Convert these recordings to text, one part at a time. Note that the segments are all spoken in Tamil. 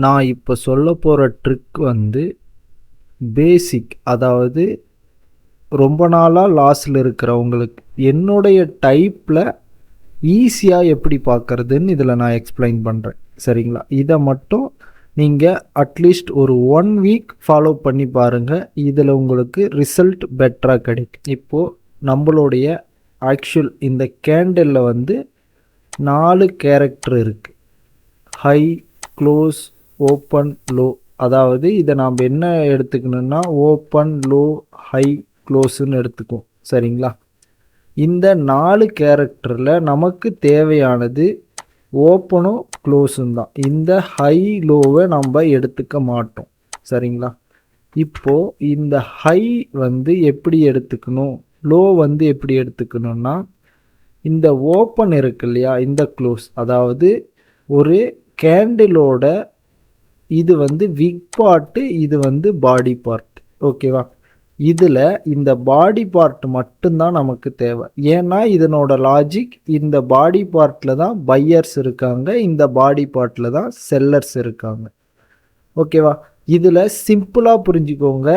நான் இப்போ சொல்ல போகிற ட்ரிக் வந்து பேசிக், அதாவது ரொம்ப நாளாக லாஸில் இருக்கிறவங்களுக்கு என்னுடைய டைப்பில் ஈஸியாக எப்படி பார்க்குறதுன்னு இதில் நான் எக்ஸ்பிளைன் பண்ணுறேன். சரிங்களா? இதை மட்டும் நீங்கள் அட்லீஸ்ட் ஒரு 1 வீக் ஃபாலோ பண்ணி பாருங்கள். இதில் உங்களுக்கு ரிசல்ட் பெட்டராக கிடைக்கும். இப்போது நம்மளுடைய ஆக்சுவல் இந்த கேண்டிலில் வந்து 4 கேரக்டர் இருக்குது. High, close, open, low. அதாவது இதை நாம் என்ன எடுத்துக்கணும்னா ஓப்பன், லோ, ஹை, க்ளோஸ்ன்னு எடுத்துக்குவோம். சரிங்களா? இந்த 4 கேரக்டரில் நமக்கு தேவையானது ஓப்பனும் க்ளோஸும் தான். இந்த ஹை லோவை நம்ம எடுத்துக்க மாட்டோம். சரிங்களா? இப்போது இந்த ஹை வந்து எப்படி எடுத்துக்கணும், லோ வந்து எப்படி எடுத்துக்கணும்னா இந்த ஓப்பன் இருக்கு இல்லையா, இந்த க்ளோஸ், அதாவது ஒரு கேண்டிலோட இது வந்து விக் பார்ட்டு, இது வந்து பாடி பார்ட். ஓகேவா? இதில் இந்த பாடி பார்ட் மட்டும்தான் நமக்கு தேவை. ஏன்னா இதனோட லாஜிக், இந்த பாடி பார்ட்டில் தான் பையர்ஸ் இருக்காங்க, இந்த பாடி பார்ட்டில் தான் செல்லர்ஸ் இருக்காங்க. ஓகேவா? இதில் சிம்பிளாக புரிஞ்சுக்கோங்க.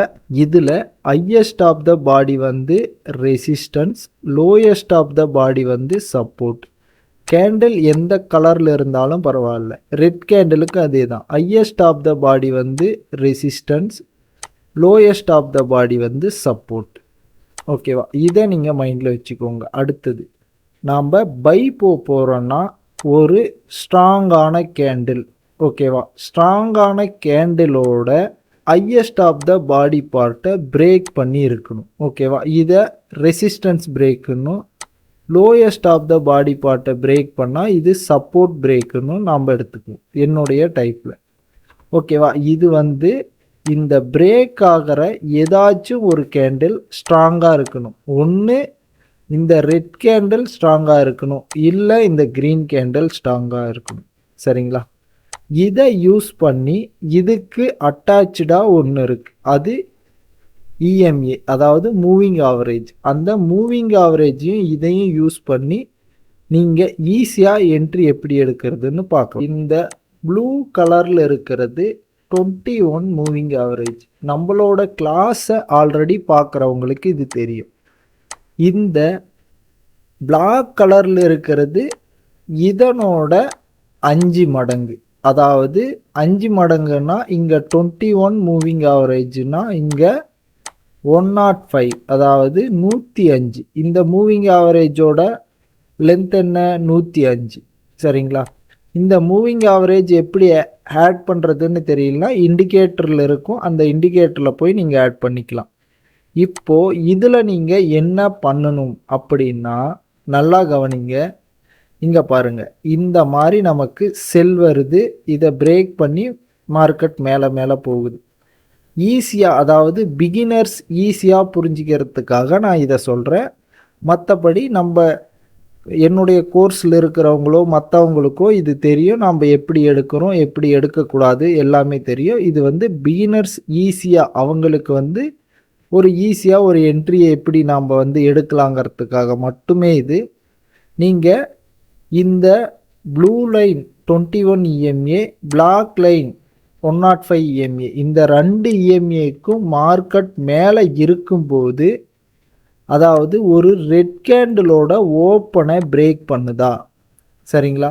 இதில் ஹையஸ்ட் ஆஃப் த பாடி வந்து ரெசிஸ்டன்ஸ், லோயஸ்ட் ஆஃப் த பாடி வந்து சப்போர்ட். கேண்டில் எந்த கலரில் இருந்தாலும் பரவாயில்ல, ரெட் கேண்டிலுக்கு அதே தான். ஹையஸ்ட் ஆஃப் த பாடி வந்து ரெசிஸ்டன்ஸ், லோயஸ்ட் ஆஃப் த பாடி வந்து சப்போர்ட். ஓகேவா? இதை நீங்கள் மைண்டில் வச்சுக்கோங்க. அடுத்தது நாம் பை போகிறோன்னா ஒரு ஸ்ட்ராங்கான கேண்டில். ஓகேவா? ஸ்ட்ராங்கான கேண்டிலோட ஹையஸ்ட் ஆஃப் த பாடி பார்ட்டை பிரேக் பண்ணி இருக்கணும். ஓகேவா? இதை ரெசிஸ்டன்ஸ் பிரேக்குன்னு, லோயஸ்ட் ஆஃப் த பாடி பார்ட்டை பிரேக் பண்ணால் இது சப்போர்ட் பிரேக்குன்னு நாம் எடுத்துக்குவோம் என்னுடைய டைப்பில். ஓகேவா? இது வந்து இந்த பிரேக் ஆகிற ஏதாச்சும் ஒரு கேண்டில் ஸ்ட்ராங்காக இருக்கணும். ஒன்று இந்த ரெட் கேண்டில் ஸ்ட்ராங்காக இருக்கணும், இல்லை இந்த க்ரீன் கேண்டில் ஸ்ட்ராங்காக இருக்கணும். சரிங்களா? இதை யூஸ் பண்ணி இதுக்கு அட்டாச்சாக ஒன்று இருக்குது, அது இஎம்ஏ, அதாவது மூவிங் ஆவரேஜ். அந்த மூவிங் ஆவரேஜையும் இதையும் யூஸ் பண்ணி நீங்கள் ஈஸியாக என்ட்ரி எப்படி எடுக்கிறதுன்னு பார்க்கலாம். இந்த ப்ளூ கலரில் இருக்கிறது 21 மூவிங் ஆவரேஜ். நம்மளோட கிளாஸை ஆல்ரெடி பார்க்குறவங்களுக்கு இது தெரியும். இந்த பிளாக் கலரில் இருக்கிறது இதனோட 5 மடங்கு. அதாவது 5 மடங்குன்னா இங்கே 21 மூவிங் ஆவரேஜ்னா இங்கே 105, அதாவது 105. இந்த மூவிங் ஆவரேஜோட லென்த் என்ன, 105. சரிங்களா? இந்த மூவிங் ஆவரேஜ் எப்படி ஆட் பண்ணுறதுன்னு தெரியலனா இண்டிகேட்டரில் இருக்கும், அந்த இண்டிகேட்டரில் போய் நீங்கள் ஆட் பண்ணிக்கலாம். இப்போது இதில் நீங்கள் என்ன பண்ணணும் அப்படின்னா நல்லா கவனிங்க. இங்கே பாருங்கள், இந்த மாதிரி நமக்கு செல் வருது, இதை பிரேக் பண்ணி மார்க்கெட் மேலே மேலே போகுது. ஈஸியாக, அதாவது பிகினர்ஸ் ஈஸியாக புரிஞ்சிக்கிறதுக்காக நான் இதை சொல்கிறேன். மற்றபடி என்னுடைய கோர்ஸில் இருக்கிறவங்களோ மற்றவங்களுக்கோ இது தெரியும், நம்ம எப்படி எடுக்கிறோம் எப்படி எடுக்கக்கூடாது எல்லாமே தெரியும். இது வந்து பிகினர்ஸ் ஈஸியாக அவங்களுக்கு வந்து ஒரு ஈஸியாக ஒரு என்ட்ரியை எப்படி நாம் வந்து எடுக்கலாங்கிறதுக்காக மட்டுமே இது. நீங்கள் இந்த blue line 21 EMA, black line 105 EMA, இந்த 2 இஎம்ஏக்கும் மார்க்கெட் மேலே இருக்கும்போது, அதாவது ஒரு ரெட் கேண்டிலோட ஓப்பனை பிரேக் பண்ணுதா, சரிங்களா,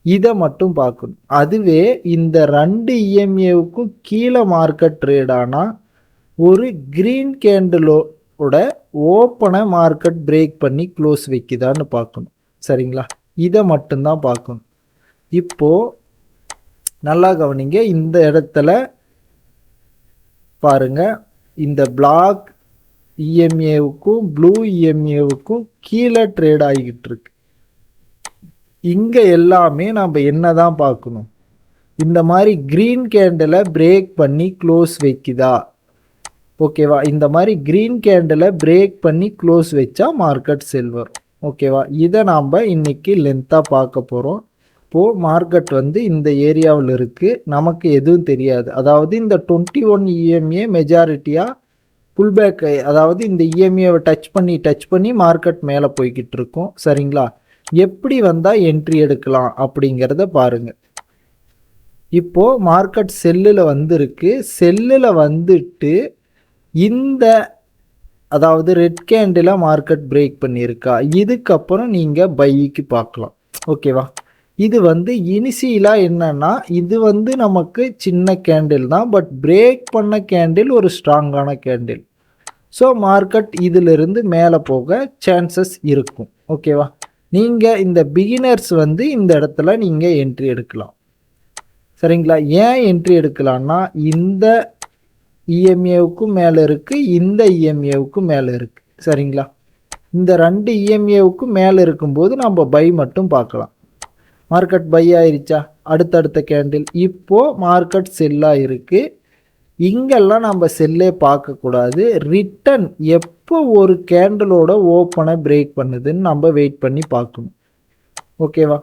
இதை மட்டும் பார்க்கணும். அதுவே இந்த 2 இஎம்ஏவுக்கும் கீழே மார்க்கெட் ட்ரேட் ஆனால் ஒரு க்ரீன் கேண்டிலோட ஓப்பனை மார்க்கெட் பிரேக் பண்ணி க்ளோஸ் வைக்குதான்னு பார்க்கணும். சரிங்களா? இதை மட்டும்தான் பார்க்கணும். இப்போது நல்லா கவனிங்க. இந்த இடத்துல பாருங்க, இந்த பிளாக் இஎம்ஏவுக்கும் ப்ளூ இஎம்ஏவுக்கும் கீழே ட்ரேட் ஆகிக்கிட்டு இருக்கு. இங்கே எல்லாமே நம்ம என்ன தான் பார்க்கணும், இந்த மாதிரி க்ரீன் கேண்டிலை பிரேக் பண்ணி க்ளோஸ் வைக்குதா. ஓகேவா? இந்த மாதிரி க்ரீன் கேண்டிலை பிரேக் பண்ணி க்ளோஸ் வச்சா மார்க்கெட் செல் வரும். ஓகேவா? இதை நாம் இன்னைக்கு லென்த்தாக பார்க்க போகிறோம். இப்போது மார்க்கெட் வந்து இந்த ஏரியாவில் இருக்குது, நமக்கு எதுவும் தெரியாது. அதாவது இந்த 21 இஎம்ஏ மெஜாரிட்டியாக புல்பேக், அதாவது இந்த இஎம்ஏவை டச் பண்ணி மார்க்கெட் மேலே போய்கிட்டு இருக்கும். சரிங்களா? எப்படி வந்தால் என்ட்ரி எடுக்கலாம் அப்படிங்கிறத பாருங்கள். இப்போது மார்க்கெட் செல்லில் வந்திருக்கு. செல்லில் வந்துட்டு இந்த அதாவது ரெட் கேண்டில் மார்க்கெட் பிரேக் பண்ணியிருக்கா, இதுக்கப்புறம் நீங்கள் பைக்கு பார்க்கலாம். ஓகேவா? இது வந்து இனிஷியலாக என்னன்னா, இது வந்து நமக்கு சின்ன கேண்டில் தான், பட் பிரேக் பண்ண கேண்டில் ஒரு ஸ்ட்ராங்கான கேண்டில். ஸோ மார்க்கெட் இதிலிருந்து மேலே போக சான்சஸ் இருக்கும். ஓகேவா? நீங்கள் இந்த பிகினர்ஸ் வந்து இந்த இடத்துல நீங்கள் என்ட்ரி எடுக்கலாம். சரிங்களா? ஏன் என்ட்ரி எடுக்கலான்னா, இந்த இஎம்ஏவுக்கும் மேலே இருக்குது, இந்த இஎம்ஏவுக்கும் மேலே இருக்குது. சரிங்களா? இந்த 2 இஎம்ஏவுக்கும் மேலே இருக்கும்போது நம்ம பை மட்டும் பார்க்கலாம். மார்க்கெட் பை ஆயிருச்சா, அடுத்தடுத்த கேண்டில். இப்போது மார்க்கெட் செல்லாக இருக்குது. இங்கெல்லாம் நம்ம செல்லே பார்க்கக்கூடாது. ரிட்டன் எப்போ ஒரு கேண்டிலோட ஓப்பனை பிரேக் பண்ணுதுன்னு நம்ம வெயிட் பண்ணி பார்க்கணும். ஓகேவா?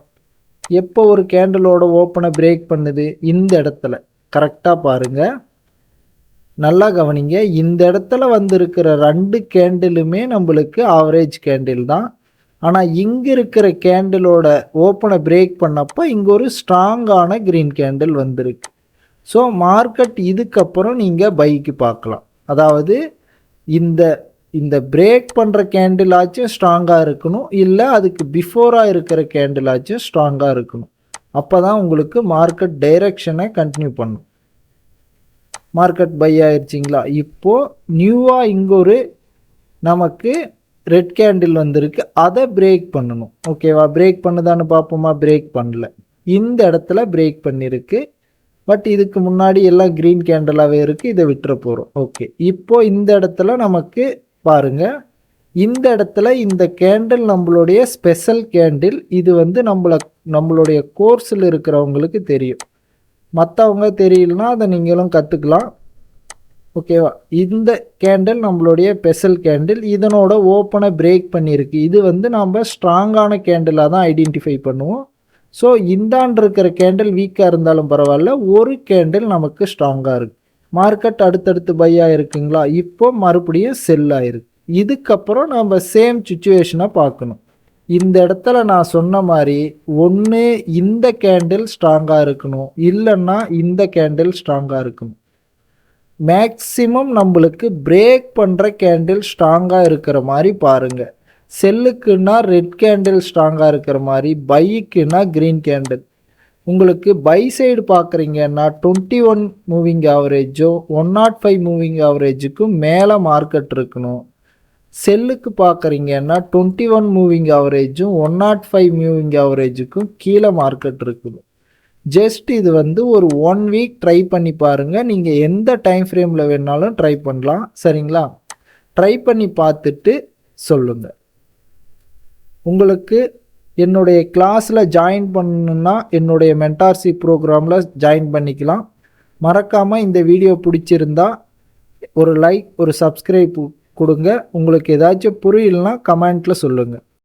எப்போ ஒரு கேண்டிலோட ஓப்பனை பிரேக் பண்ணுது, இந்த இடத்துல கரெக்டாக பாருங்கள், நல்லா கவனிங்க. இந்த இடத்துல வந்திருக்கிற 2 கேண்டிலுமே நம்மளுக்கு ஆவரேஜ் கேண்டில் தான். ஆனால் இங்கே இருக்கிற கேண்டிலோட ஓப்பனை பிரேக் பண்ணப்போ இங்கே ஒரு ஸ்ட்ராங்கான க்ரீன் கேண்டில் வந்திருக்கு. ஸோ மார்க்கெட் இதுக்கப்புறம் நீங்கள் பைக்கு பார்க்கலாம். அதாவது இந்த இந்த பிரேக் பண்ணுற கேண்டிலாச்சும் ஸ்ட்ராங்காக இருக்கணும், இல்லை அதுக்கு பிஃபோராக இருக்கிற கேண்டிலாச்சும் ஸ்ட்ராங்காக இருக்கணும். அப்போ தான் உங்களுக்கு மார்க்கெட் டைரெக்ஷனை கண்டினியூ பண்ணும். மார்க்கெட் பை ஆயிடுச்சிங்களா? இப்போது நியூவாக இங்கே ஒரு நமக்கு ரெட் கேண்டில் வந்திருக்கு, அதை பிரேக் பண்ணணும். ஓகேவா? பிரேக் பண்ணுதான்னு பார்ப்போமா? பிரேக் பண்ணல. இந்த இடத்துல பிரேக் பண்ணியிருக்கு. பட் இதுக்கு முன்னாடி எல்லாம் க்ரீன் கேண்டிலாகவே இருக்குது, இதை விட்டுற போகிறோம். ஓகே, இப்போது இந்த இடத்துல நமக்கு பாருங்கள், இந்த இடத்துல இந்த கேண்டில் நம்மளுடைய ஸ்பெஷல் கேண்டில். இது வந்து நம்மளுடைய கோர்ஸில் இருக்கிறவங்களுக்கு தெரியும், மற்றவங்க தெரியலனா அதை நீங்களும் கற்றுக்கலாம். ஓகேவா? இந்த கேண்டில் நம்மளுடைய ஸ்பெஷல் கேண்டில், இதனோட ஓப்பனை பிரேக் பண்ணியிருக்கு. இது வந்து நம்ம ஸ்ட்ராங்கான கேண்டிலாக தான் ஐடென்டிஃபை பண்ணுவோம். ஸோ இந்தாண்டு இருக்கிற கேண்டில் வீக்காக இருந்தாலும் பரவாயில்ல, ஒரு கேண்டில் நமக்கு ஸ்ட்ராங்காக இருக்குது. மார்க்கெட் அடுத்தடுத்து பையாக இருக்குங்களா? இப்போ மறுபடியும் செல் ஆகிருக்கு. இதுக்கப்புறம் நம்ம சேம் சுச்சுவேஷனை பார்க்கணும். இந்த இடத்துல நான் சொன்ன மாதிரி ஒன்று இந்த கேண்டில் ஸ்ட்ராங்காக இருக்கணும், இல்லைன்னா இந்த கேண்டில் ஸ்ட்ராங்காக இருக்கணும். மேக்ஸிமம் நம்மளுக்கு பிரேக் பண்ணுற கேண்டில் ஸ்ட்ராங்காக இருக்கிற மாதிரி பாருங்கள். செல்லுக்குன்னா ரெட் கேண்டில் ஸ்ட்ராங்காக இருக்கிற மாதிரி, பைக்குன்னா க்ரீன் கேண்டில். உங்களுக்கு பை சைடு பார்க்குறீங்கன்னா 21 மூவிங் ஆவரேஜோ 105 மூவிங் ஆவரேஜுக்கும் மேலே மார்க்கெட் இருக்கணும். செல்லுக்கு பார்க்குறீங்கன்னா 21 மூவிங் ஆவரேஜும் 105 மூவிங் ஆவரேஜுக்கும் கீழே மார்க்கெட் இருக்குது. ஜஸ்ட் இது வந்து ஒரு 1 வீக் ட்ரை பண்ணி பாருங்கள். நீங்கள் எந்த டைம் ஃப்ரேமில் வேணாலும் ட்ரை பண்ணலாம். சரிங்களா? ட்ரை பண்ணி பார்த்துட்டு சொல்லுங்கள். உங்களுக்கு என்னுடைய கிளாஸில் ஜாயின் பண்ணணுன்னா என்னுடைய மென்டார்ஷிப் ப்ரோக்ராமில் ஜாயின் பண்ணிக்கலாம். மறக்காமல் இந்த வீடியோ பிடிச்சிருந்தா ஒரு லைக், ஒரு சப்ஸ்கிரைப் கொடுங்க. உங்களுக்கு ஏதாச்சும் புரியலனா கமெண்ட்டில் சொல்லுங்கள்.